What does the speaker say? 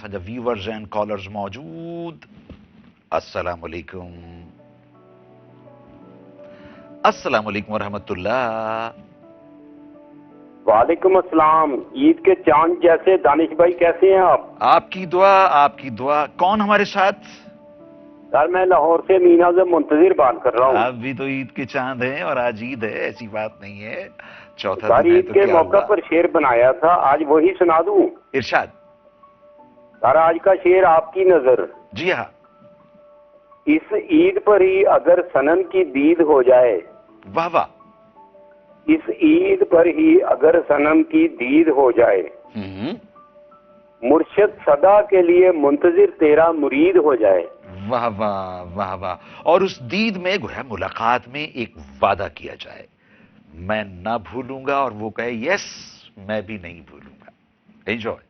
جو viewers and collars موجود. السلام علیکم. السلام علیکم ورحمۃ اللہ. وعلیکم السلام. عید کے چاند جیسے. دانش بھائی کیسے ہیں آپ؟ آپ کی دعا آپ کی دعا. کون ہمارے ساتھ؟ سر میں لاہور سے مینا سے منتظر بات کر رہا ہوں. آپ بھی تو عید کے چاند ہیں اور آج عید ہے، ایسی بات نہیں ہے. چوتھا سر دن ہے عید تو کے کیا موقع ہوا؟ پر شعر بنایا تھا، آج وہی سنا دوں. ارشاد. سر آج کا شعر آپ کی نظر. جی ہاں. اس عید پر ہی اگر صنم کی دید ہو جائے، واہ واہ. اس عید پر ہی اگر صنم کی دید ہو جائے، مرشد صدا کے لیے منتظر تیرا مرید ہو جائے. واہ واہ واہ واہ. اور اس دید میں گویا ملاقات میں ایک وعدہ کیا جائے، میں نہ بھولوں گا، اور وہ کہے یس میں بھی نہیں بھولوں گا. انجوائے.